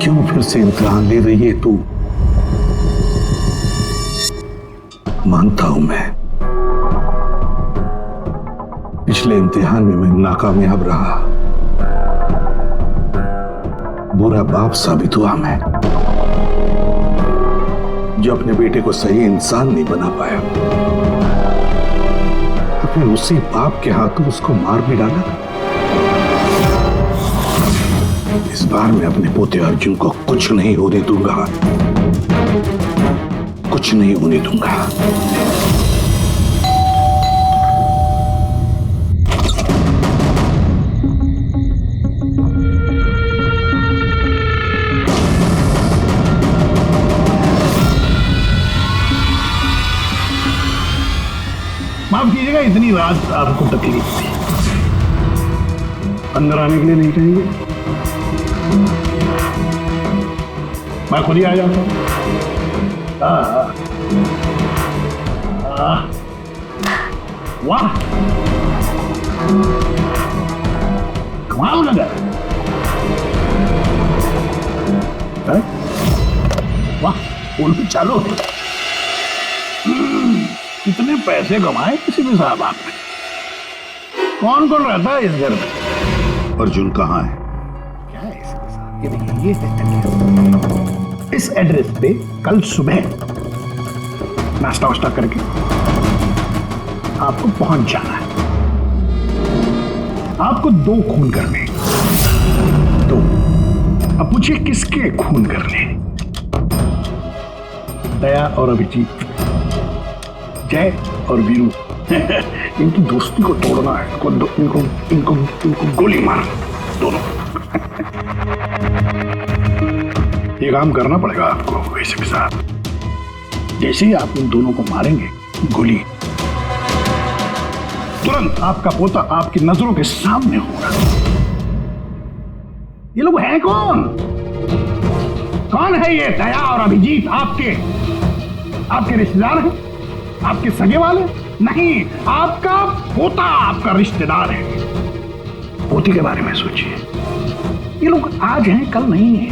क्यों फिर से इम्तिहान ले रही है तू? मानता हूं मैं, पिछले इम्तिहान में मैं नाकामयाब रहा, बुरा बाप साबित हुआ मैं, जो अपने बेटे को सही इंसान नहीं बना पाया। तो फिर उसी बाप के हाथों उसको मार भी डाला। इस बार मैं अपने पोते अर्जुन को कुछ नहीं होने दूंगा, कुछ नहीं होने दूंगा। माफ कीजिएगा, इतनी रात आपको तकलीफ थी। अंदर आने के लिए नहीं कहेंगे, मैं खुद ही आ जाता हूँ। वाह, कमाल लगा। वाह, बोलो चालू। कितने पैसे कमाए किसी भी साहब आपने? कौन कौन रहता है इस घर में? अर्जुन कहाँ है? क्या है इसके साथ? ये देखिए, ये है इस एड्रेस पे कल सुबह नाश्ता वाश्ता करके आपको पहुंच जाना है। आपको 2 खून करने, 2। अब पूछिए किसके खून करने? दया और अभिजीत, जय और वीरू। इनकी दोस्ती को तोड़ना है। इनको गोली मारना दोनों। ये काम करना पड़ेगा आपको वैसे भी साहब। जैसे ही आप इन दोनों को मारेंगे गोली, तुरंत आपका पोता आपकी नजरों के सामने होगा। ये लोग हैं कौन? कौन है ये दया और अभिजीत? आपके रिश्तेदार हैं? आपके सगे वाले? नहीं, आपका पोता आपका रिश्तेदार है। पोते के बारे में सोचिए। ये लोग आज हैं, कल नहीं है।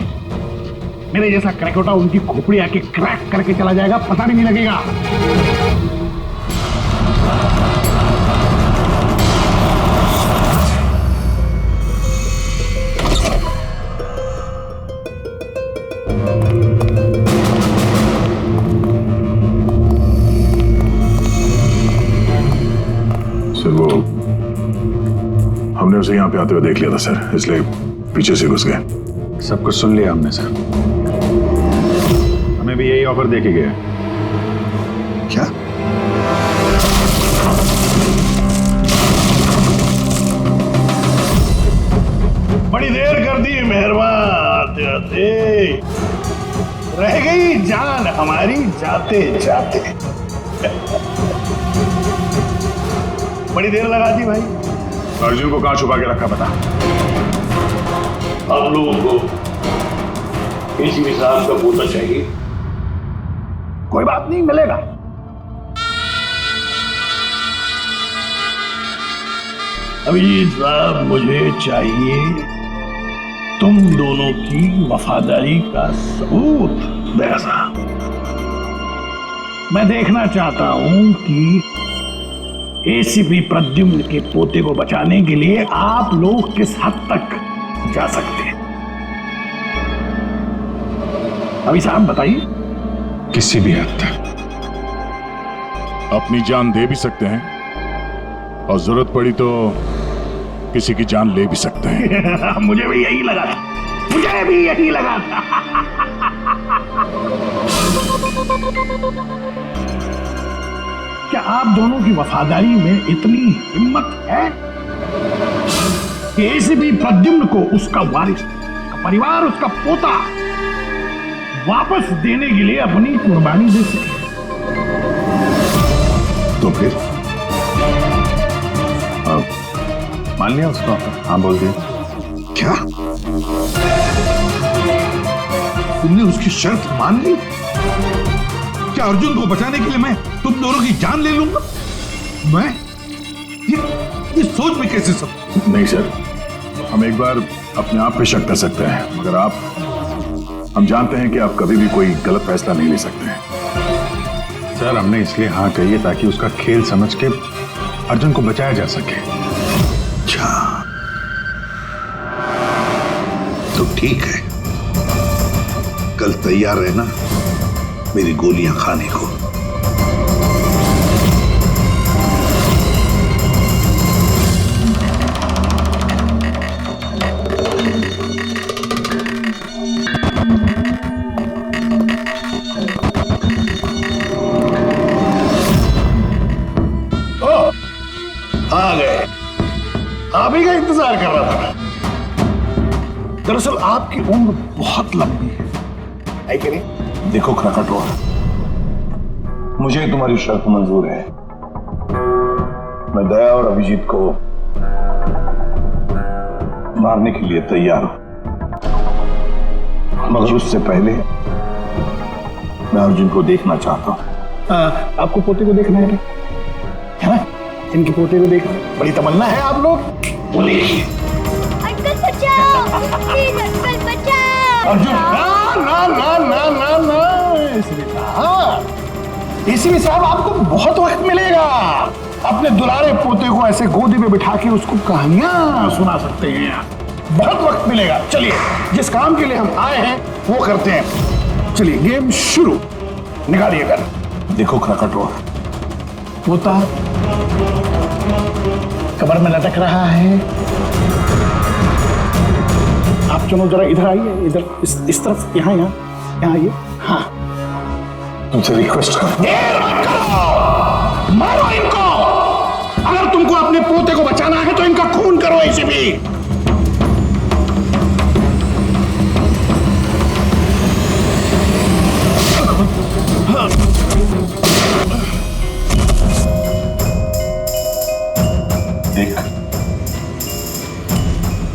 मेरे जैसा क्रैकोटा उनकी खोपड़ी आके क्रैक करके चला जाएगा, पता भी नहीं लगेगा। सर, वो हमने उसे यहाँ पे आते हुए देख लिया था सर, इसलिए पीछे से घुस गए। सब कुछ सुन लिया हमने सर। हमें भी यही ऑफर दे के गए। क्या? बड़ी देर कर दी मेहरबान, आते आते रह गई जान हमारी जाते जाते। बड़ी देर लगा दी भाई। अर्जुन को कहाँ छुपा के रखा पता? आप लोगों को किसी साहब का पोता चाहिए? कोई बात नहीं, मिलेगा। अभिजीत साहब, मुझे चाहिए तुम दोनों की वफादारी का सबूत। दया साहब, मैं देखना चाहता हूं कि एसीपी प्रद्युम्न के पोते को बचाने के लिए आप लोग किस हद तक जा सकते हैं। अभी साहब बताइए। किसी भी हद तक। अपनी जान दे भी सकते हैं और जरूरत पड़ी तो किसी की जान ले भी सकते हैं। मुझे भी यही लगा था, मुझे भी यही लगा था। क्या आप दोनों की वफादारी में इतनी हिम्मत है कि एसीपी प्रद्युम्न को उसका वारिस, उसका परिवार, उसका पोता वापस देने के लिए अपनी कुर्बानी दे सके? तो फिर मान लिया उसका? हाँ बोल दिया। क्या तुमने उसकी शर्त मान ली? क्या अर्जुन को बचाने के लिए मैं तुम दोनों की जान ले लूंगा? मैं ये सोच भी कैसे सकते? नहीं सर, हम एक बार अपने आप पे शक कर सकते हैं, मगर हम जानते हैं कि आप कभी भी कोई गलत फैसला नहीं ले सकते हैं। सर हमने इसलिए हाँ कही है ताकि उसका खेल समझ के अर्जुन को बचाया जा सके। अच्छा तो ठीक है, कल तैयार रहना मेरी गोलियां खाने को। आ गए, आप ही का इंतजार कर रहा था। दरअसल आपकी उम्र बहुत लंबी है कि नहीं? देखो खरकटवा, मुझे तुम्हारी शर्त मंजूर है। मैं दया और अभिजीत को मारने के लिए तैयार हूं, मगर उससे पहले मैं अर्जुन को देखना चाहता हूं। आपको पोते को देखना है ना? इनके पोते को देखना बड़ी तमन्ना है आप लोग। बोलिए अंकल बचाओ, प्लीज अंकल बचाओ। अर्जुन, ना ना ना ना ना ना, इसी साहब आपको बहुत वक्त मिलेगा। अपने दुलारे पोते को ऐसे गोदी में बिठा के उसको कहानियां सुना सकते हैं आप। बहुत वक्त मिलेगा। चलिए, जिस काम के लिए हम आए हैं वो करते हैं। चलिए गेम शुरू, निकालिए कर। देखो खरकटवा, पोता कमर में लटक रहा है। आप चलो जरा इधर आइए, इधर इस तरफ, यहाँ आइए। हाँ, तुमसे रिक्वेस्ट कर, मारो इनको। अगर तुमको अपने पोते को बचाना है तो इनका खून करो इसे भी। देख,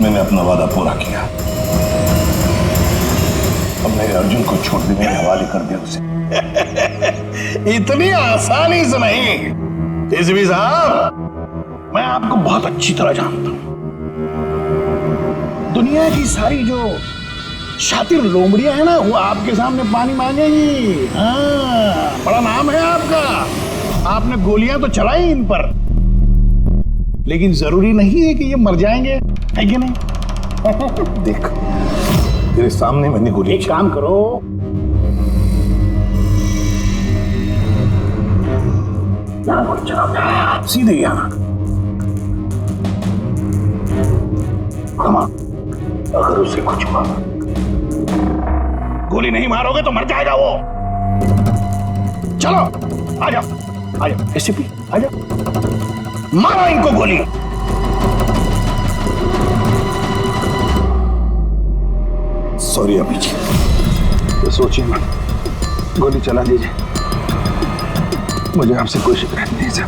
मैंने अपना वादा पूरा किया। अब मेरे अर्जुन को छोड़ दे, मेरे हवाले कर दे उसे। इतनी आसानी से नहीं इसवी साहब, मैं आपको बहुत अच्छी तरह जानता हूं। दुनिया की सारी जो शातिर लोमड़ियां हैं ना, वो आपके सामने पानी मांगेंगी। हाँ, बड़ा नाम है आपका। आपने गोलियां तो चलाई इन पर, लेकिन जरूरी नहीं है कि ये मर जाएंगे, है कि नहीं? देख, तेरे सामने मैंने गोली। एक काम करो, यहां गोली चलाओ, सीधे यहां। अगर उसे कुछ हुआ, गोली नहीं मारोगे तो मर जाएगा वो। चलो आ जाओ, आ जाओ एसपी, आ जाओ, मारो इनको गोली। सॉरी अभिजीत, तो सोचिए मत, गोली चला दीजिए। मुझे आपसे कोई शिकायत नहीं सर।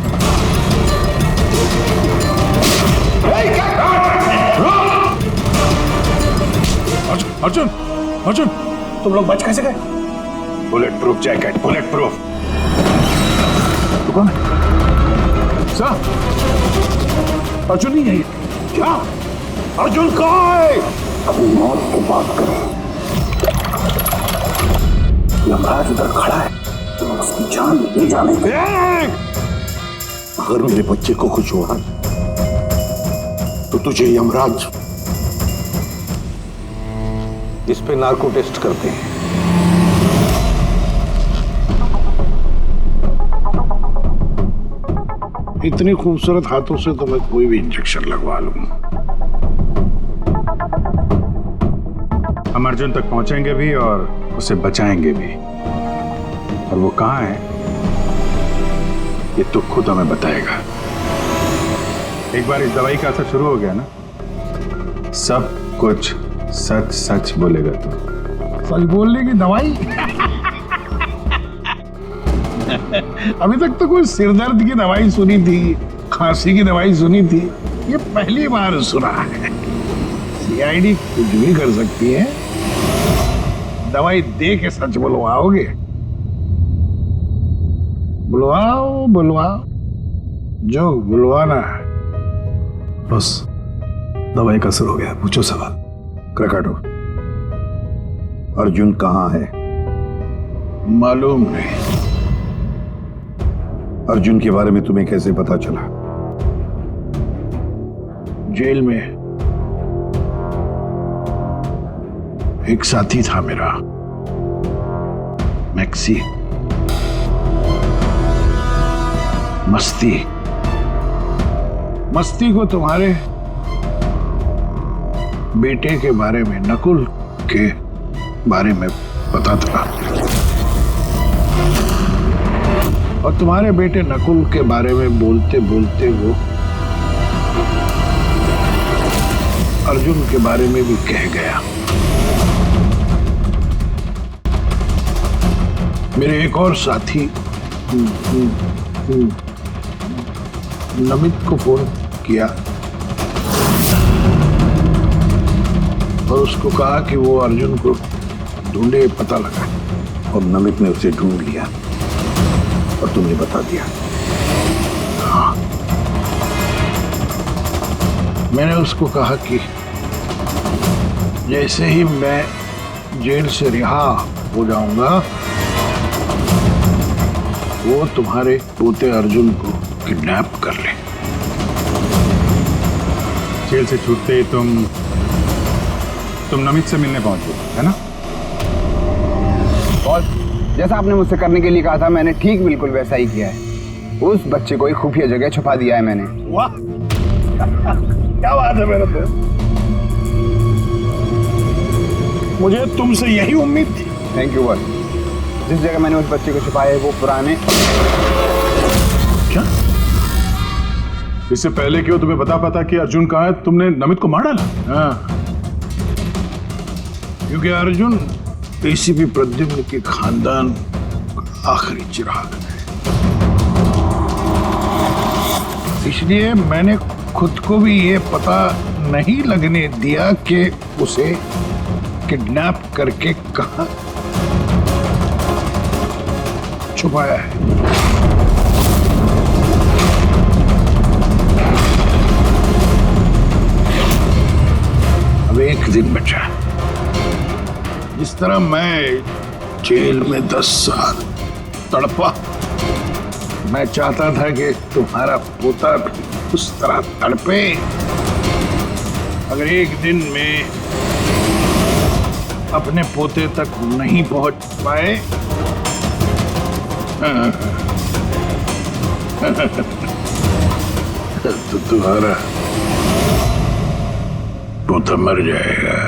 अर्जुन, अर्जुन, तुम लोग बच कैसे गए? Bullet proof jacket, bullet proof. कौन है? सर, अर्जुन नहीं है ये। क्या? अर्जुन कहाँ है? अपनी मौत की बात करें। यमराज उधर खड़ा है, तो उसकी जान ले जाने का। अगर मेरे बच्चे को कुछ हुआ तो तुझे यमराज इस पे नार्को टेस्ट करते हैं। इतनी खूबसूरत हाथों से तो मैं कोई भी इंजेक्शन लगवा लूंगा। हम अर्जुन तक पहुंचेंगे भी और उसे बचाएंगे भी, और वो कहाँ है ये तो खुद हमें बताएगा। एक बार इस दवाई का असर शुरू हो गया ना, सब कुछ सच सच बोलेगा तू। सच बोलने की दवाई? अभी तक तो कोई सिरदर्द की दवाई सुनी थी, खांसी की दवाई सुनी थी, ये पहली बार सुना है। सीआईडी कुछ भी कर सकती है। दवाई दे के सच बुलवाओगे? बुलवाओ बुलवाओ, जो बुलवाना है बस दवाई का असर हो गया। पूछो सवाल। क्रकाटो, अर्जुन कहाँ है? मालूम नहीं। अर्जुन के बारे में तुम्हें कैसे पता चला? जेल में एक साथी था मेरा, मैक्सी। मस्ती को तुम्हारे बेटे के बारे में, नकुल के बारे में पता था, और तुम्हारे बेटे नकुल के बारे में बोलते बोलते वो अर्जुन के बारे में भी कह गया। मेरे एक और साथी नमित को फोन किया और उसको कहा कि वो अर्जुन को ढूंढे, पता लगा। और नमित ने उसे ढूंढ लिया और तुमने बता दिया? हाँ, मैंने उसको कहा कि जैसे ही मैं जेल से रिहा हो जाऊंगा वो तुम्हारे पोते अर्जुन को किडनैप कर ले। जेल से छूटते ही तुम नमित से मिलने पहुंच गए, है ना? और जैसा आपने मुझसे करने के लिए कहा था, मैंने ठीक बिल्कुल वैसा ही किया है। उस बच्चे को एक खुफिया जगह छुपा दिया है मैंने। वाह क्या बात है मेरे दोस्त, मुझे तुमसे यही उम्मीद थी। Thank you boss. जिस जगह मैंने उस बच्चे को छुपाया है वो पुराने। क्या? इससे पहले क्यों तुम्हें पता कि अर्जुन कहाँ है, तुमने नमित को मार डाला? हाँ, क्योंकि अर्जुन एसीपी प्रद्युम्न के खानदान का आखिरी चिराग है, इसलिए मैंने खुद को भी ये पता नहीं लगने दिया कि उसे किडनैप करके कहां छुपाया है। अब एक दिन बचा। जिस तरह मैं जेल में 10 साल तड़पा, मैं चाहता था कि तुम्हारा पोता भी उस तरह तड़पे। अगर एक दिन में अपने पोते तक नहीं पहुंच पाए तो तुम्हारा पोता मर जाएगा।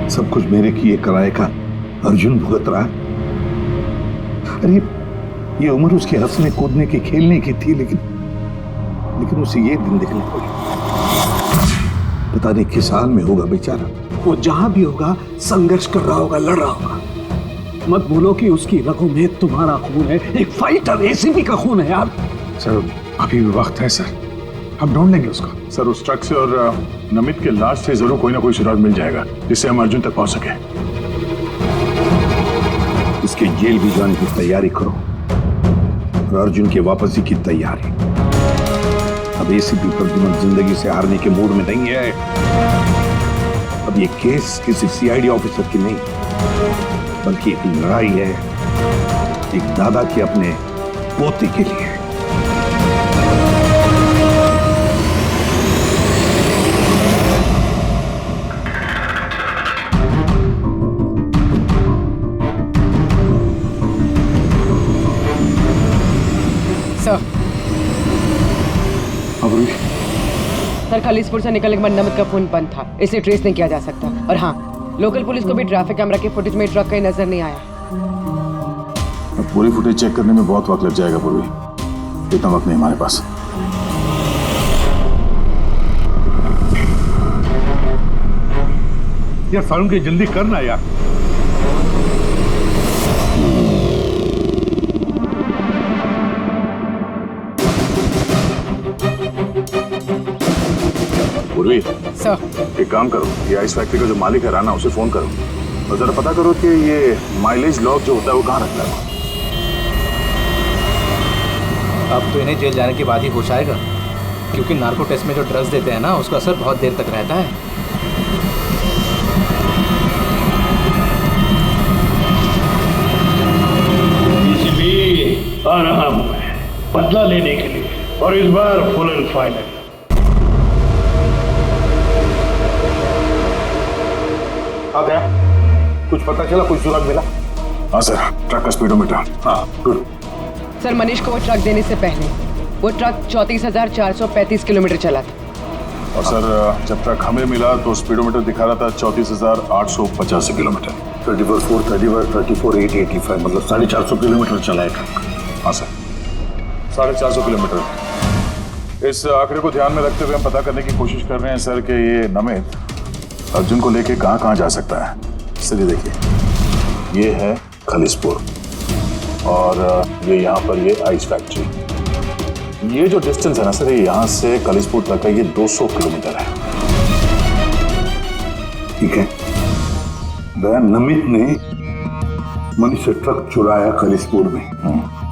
सब कुछ मेरे किए कराए का अर्जुन भुगत रहा है। अरे ये उम्र उसके हंसने कूदने की, खेलने की थी, लेकिन उसे ये दिन देखने पड़े। पता नहीं किस हाल में होगा बेचारा। वो जहां भी होगा संघर्ष कर रहा होगा, लड़ रहा होगा। मत बोलो कि उसकी रगों में तुम्हारा खून है। एक फाइटर एसीपी का खून है यार। सर अभी भी वक्त है सर, हम ढूंढ लेंगे उसको। सर उस ट्रक से और नमित के लाश से जरूर कोई ना कोई सुराग मिल जाएगा जिससे हम अर्जुन तक पहुंच सके। इसके जेल भी जाने की तैयारी करो और अर्जुन के वापसी की तैयारी। अब एसीपी प्रद्युम्न जिंदगी से हारने के मूड में नहीं है। अब ये केस किसी सीआईडी ऑफिसर की नहीं, बल्कि एक लड़ाई है एक दादा के अपने पोते के लिए। सर खलीसपुर से निकलने के बाद नमित का फोन बंद था, इसे ट्रेस नहीं किया जा सकता। और हाँ, लोकल पुलिस को भी ट्रैफिक कैमरा के फुटेज में ट्रक कहीं नजर नहीं आया। अब पूरी फुटेज चेक करने में बहुत वक्त लग जाएगा पूर्वी, इतना वक्त नहीं हमारे पास। यार फारूक की जल्दी करना यार। उर्वी, सर एक काम करो, ये आइस फैक्ट्री का जो मालिक है राना, उसे फोन करो और जरा पता करो कि ये माइलेज लॉग जो होता है वो कहाँ रखता है। अब तो इन्हें जेल जाने के बाद ही होश आएगा, क्योंकि नार्को टेस्ट में जो ड्रग्स देते हैं ना, उसका असर बहुत देर तक रहता है। इसलिए आ रहा हूं मैं बदला लेने के लिए, और इस बार फुल एंड फाइनल। हाँ क्या कुछ पता चला, कोई सुराग मिला? हाँ सर, ट्रक का स्पीडोमीटर। हाँ गुड। सर मनीष को वो ट्रक देने से पहले वो ट्रक 34,435 किलोमीटर चला था। और सर जब ट्रक हमें मिला तो स्पीडोमीटर दिखा रहा था 34,885 किलोमीटर। 34,885 मतलब 450 किलोमीटर चला है ट्रक। हाँ सर, 450 किलोमीटर। इस आंकड़े को ध्यान में रखते हुए हम पता करने की कोशिश कर रहे हैं सर कि ये नमित अर्जुन को लेके कहाँ कहाँ जा सकता है। सर ये देखिए, ये है खलीसपुर और ये यहाँ पर ये आइस फैक्ट्री। ये जो डिस्टेंस है ना सर, ये यहाँ से खलीसपुर तक का ये 200 किलोमीटर है। ठीक है, दया नमित ने मनीष से ट्रक चुराया खलीसपुर में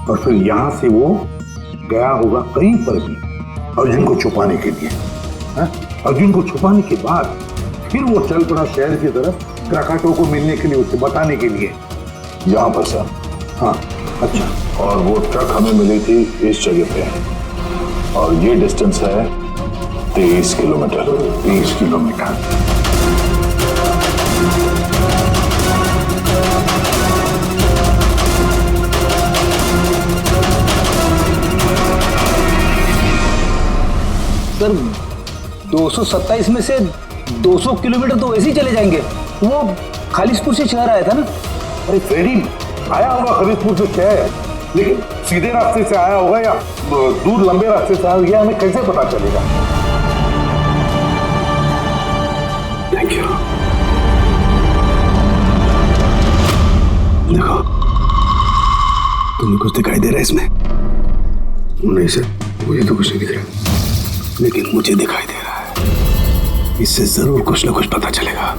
और फिर यहां से वो गया होगा कहीं पर भी अर्जुन को छुपाने के लिए। अर्जुन को छुपाने के बाद फिर वो चल पड़ा शहर की तरफ क्राकाटो को मिलने के लिए, उसे बताने के लिए। यहाँ पर सर। हाँ अच्छा। और वो ट्रक हमें मिली थी इस जगह पे और ये डिस्टेंस है 23 किलोमीटर। 23 किलोमीटर। सर 227 में से 200 किलोमीटर तो वैसे ही चले जाएंगे। वो खालिसपुर से शहर आया था ना। अरे फ्रेडी आया होगा खलीसपुर से शहर, लेकिन सीधे रास्ते से आया होगा या दूर लंबे रास्ते से आया होगा, हमें कैसे पता चलेगा? Thank you. देखो, तुम्हें कुछ दिखाई दे रहा है इसमें? नहीं सर, मुझे तो कुछ नहीं दिख रहा, लेकिन मुझे दिखाई दे रहा है। इससे जरूर कुछ ना कुछ पता चलेगा।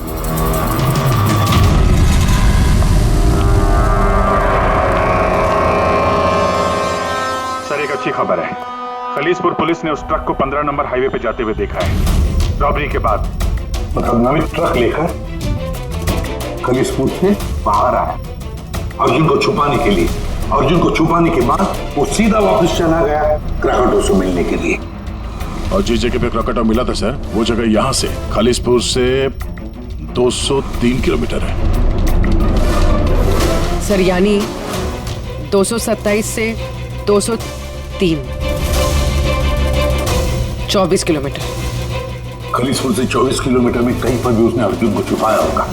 सर एक अच्छी खबर है, खलीसपुर पुलिस ने उस ट्रक को 15 नंबर हाईवे पे जाते हुए देखा है रॉबरी के बाद। मतलब नमित ट्रक लेकर खलीसपुर से बाहर आया अर्जुन को छुपाने के लिए। अर्जुन को छुपाने के बाद वो सीधा वापस चला गया क्राकाटो से मिलने के लिए। और जिस जगह पे क्राकाटो मिला था सर, वो जगह यहाँ से खालिसपुर से 203 किलोमीटर है। सर यानी 227 से 203 24 किलोमीटर। खलीसपुर से 24 किलोमीटर में कहीं पर भी उसने अर्जुन को छुपाया होगा।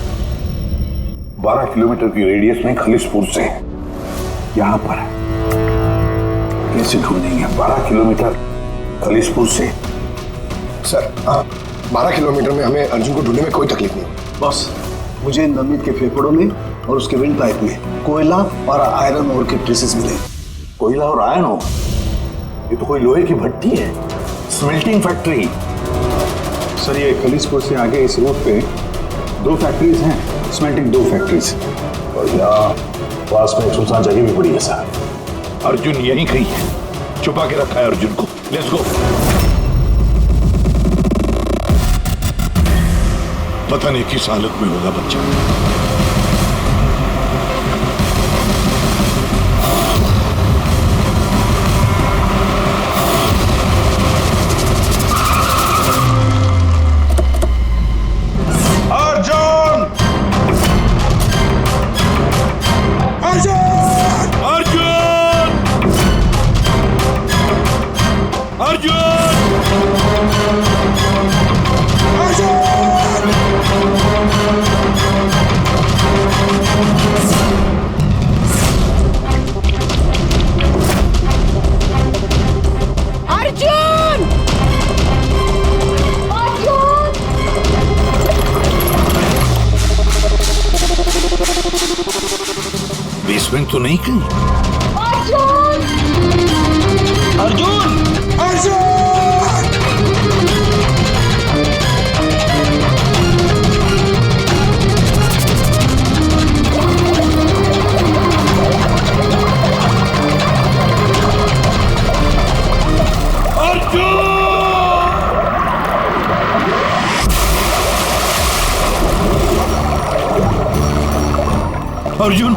12 किलोमीटर की रेडियस में खलीसपुर से यहां पर कैसे ढूंढेंगे? 12 किलोमीटर खलीसपुर से। सर 12 किलोमीटर में हमें अर्जुन को ढूंढने में कोई तकलीफ नहीं। बस मुझे नमित के फेफड़ों में और उसके विंड पाइप में कोयला और आयरन ओर के ट्रेसेस मिले। कोयला और आयरन ओर? ये तो कोई लोहे की भट्टी है, स्मेल्टिंग फैक्ट्री। सर ये खलीसपुर से आगे इस रोड पे 2 फैक्ट्रीज हैं, स्मेल्टिंग 2 फैक्ट्रीज। और यहाँ पास में एक सुनसान जगह भी पड़ी है सर। अर्जुन यहीं कहीं है, छुपा के रखा है अर्जुन को। Let's go. पता नहीं किस हालत में होगा बच्चा। बेसमेंट तो नहीं कहीं? अर्जुन! अर्जुन! अर्जुन! अर्जुन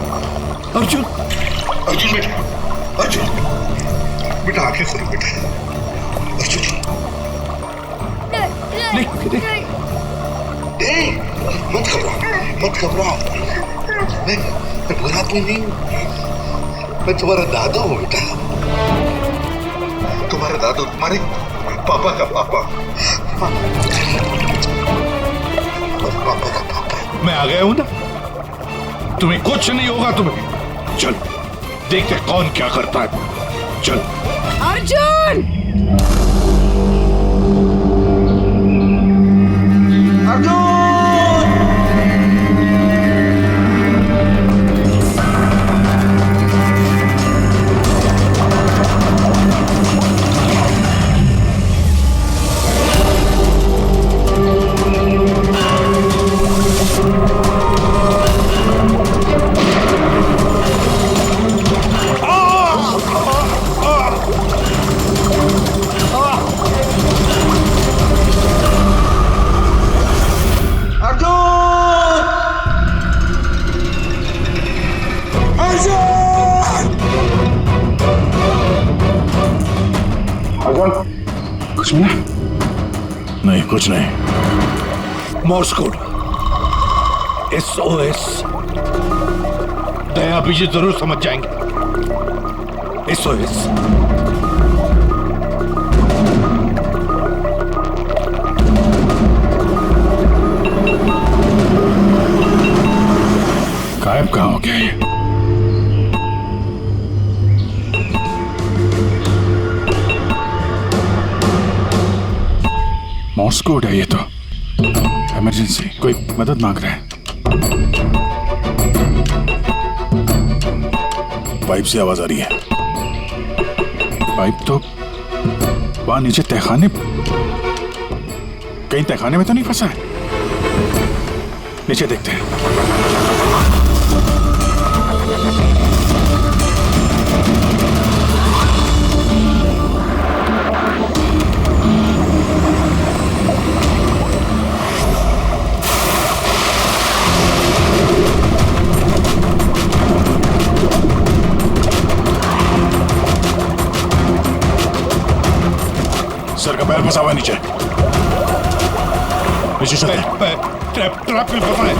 अर्जुन अर्जुन बेटा, अर्जुन बेटा आंखें खोलो बेटा। अर्जुन नहीं, मत घबराओ। मैं बुरा तो नहीं हूँ, मैं तुम्हारा दादू हूँ बेटा, तुम्हारा दादू, तुम्हारे पापा का पापा, पापा का पापा। मैं आ गया हूं ना, तुम्हें कुछ नहीं होगा। तुम्हें चल देखते कौन क्या करता है। चल अर्जुन! कुछ नहीं, कुछ नहीं। मोर्स कोड SOS, दया बीजी जरूर समझ जाएंगे। SOS। गायब कहाँ हो गया ये? मॉर्स कोड है ये तो। इमरजेंसी, कोई मदद मांग रहा है। पाइप से आवाज आ रही है। पाइप तो वहां नीचे तहखाने, कहीं तहखाने में तो नहीं फंसा है। नीचे देखते हैं। सर का पैर फंसा हुआ नीचे। नीचे चलते हैं। ट्रैप में फंसा है।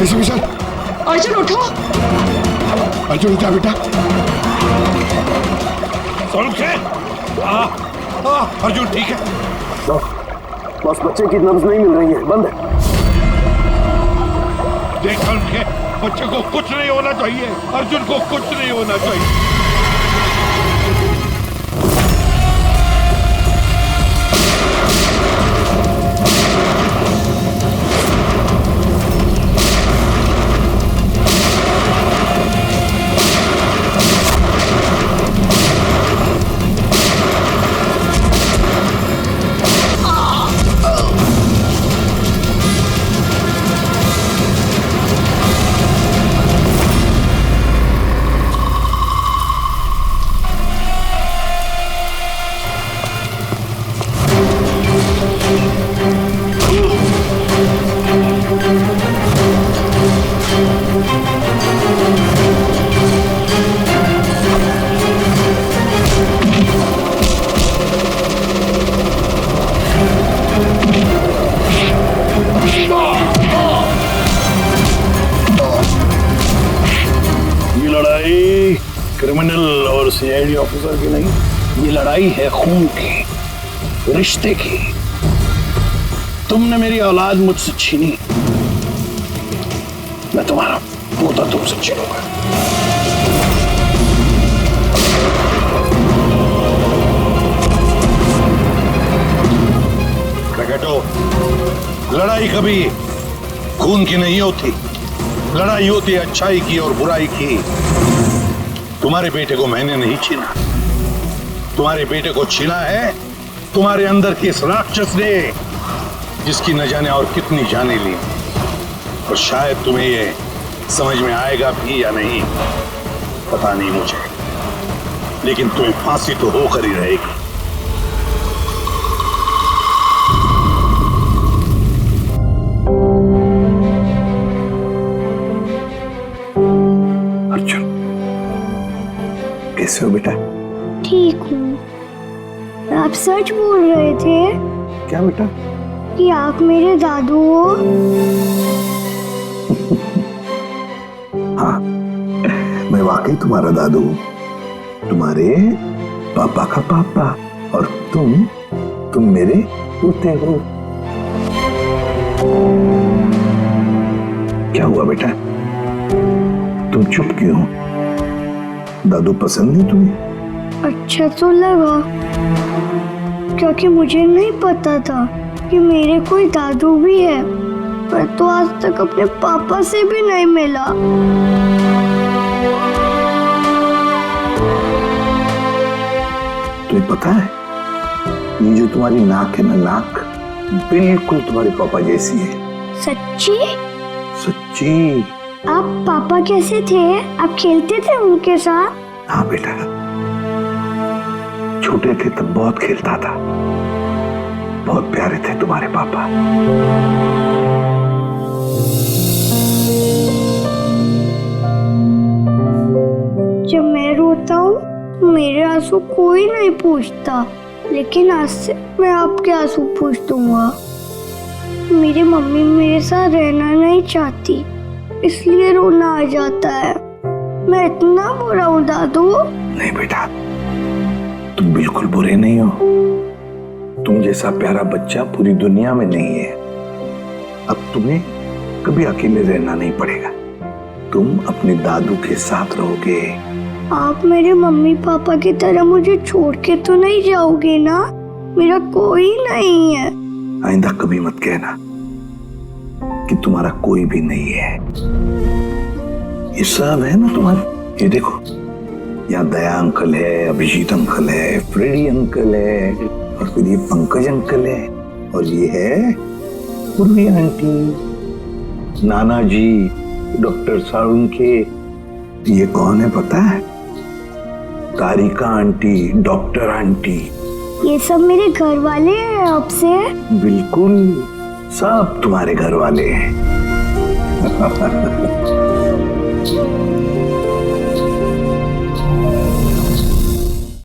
ऐसे विशाल, अर्जुन उठो। अर्जुन उठा बेटा। अर्जुन ठीक है? बस बच्चे की नब्ज नहीं मिल रही है, बंद है। देखा उनके बच्चे को कुछ नहीं होना चाहिए, अर्जुन को कुछ नहीं होना चाहिए। क्रिमिनल और CID ऑफिसर की नहीं, ये लड़ाई है खून की, रिश्ते की। तुमने मेरी औलाद मुझसे छीनी, मैं तुम्हारा पोता तुमसे छीनूंगा। प्रकटो, लड़ाई कभी खून की नहीं होती, लड़ाई होती है अच्छाई की और बुराई की। तुम्हारे बेटे को मैंने नहीं छीना, तुम्हारे बेटे को छीना है तुम्हारे अंदर के इस राक्षस ने, जिसकी न जाने और कितनी जाने ली। और शायद तुम्हें ये समझ में आएगा भी या नहीं पता नहीं मुझे, लेकिन तुम्हें फांसी तो होकर ही रहेगी। कैसे हो बेटा? ठीक हूँ। आप सच बोल रहे थे क्या बेटा? कि आप मेरे दादू हो? हाँ, मैं वाकई तुम्हारा दादू हूँ, तुम्हारे पापा का पापा, और तुम मेरे पोते हो। क्या हुआ बेटा, तुम चुप क्यों? दादू पसंद नहीं तुम्हें? अच्छा तो लगा, क्योंकि मुझे नहीं पता था कि मेरे कोई दादू भी है। मैं तो आज तक अपने पापा से भी नहीं मिला। तुम्हें पता है, ये जो तुम्हारी नाक है ना, नाक बिल्कुल तुम्हारे पापा जैसी है। सच्ची? सच्ची। आप पापा कैसे थे? आप खेलते थे उनके साथ? हाँ बेटा, छोटे थे तब बहुत खेलता था। बहुत प्यारे थे तुम्हारे पापा। जब मैं रोता हूँ मेरे आंसू कोई नहीं पूछता, लेकिन आज से मैं आपके आंसू पूछ दूंगा। मेरी मम्मी मेरे साथ रहना नहीं चाहती, इसलिए रोना आ जाता है। मैं इतना बुरा हूँ दादू? नहीं बेटा, तुम बिल्कुल बुरे नहीं हो। तुम जैसा प्यारा बच्चा पूरी दुनिया में नहीं है। अब तुम्हें कभी अकेले रहना नहीं पड़ेगा, तुम अपने दादू के साथ रहोगे। आप मेरे मम्मी पापा की तरह मुझे छोड़ के तो नहीं जाओगे ना? मेरा कोई नहीं है। आइंदा कभी मत कहना कि तुम्हारा कोई भी नहीं है। ये सब है ना तुम्हारे। ये देखो, यहाँ दया अंकल है, अभिजीत अंकल है, फ्रेडी अंकल है, और फिर ये पंकज अंकल है, और ये है पूर्वी आंटी, नाना जी, डॉक्टर साळुंखे। ये कौन है पता है? तारिका आंटी, डॉक्टर आंटी। ये सब मेरे घर वाले हैं आपसे? बिल्कुल, सब तुम्हारे घर वाले हैं।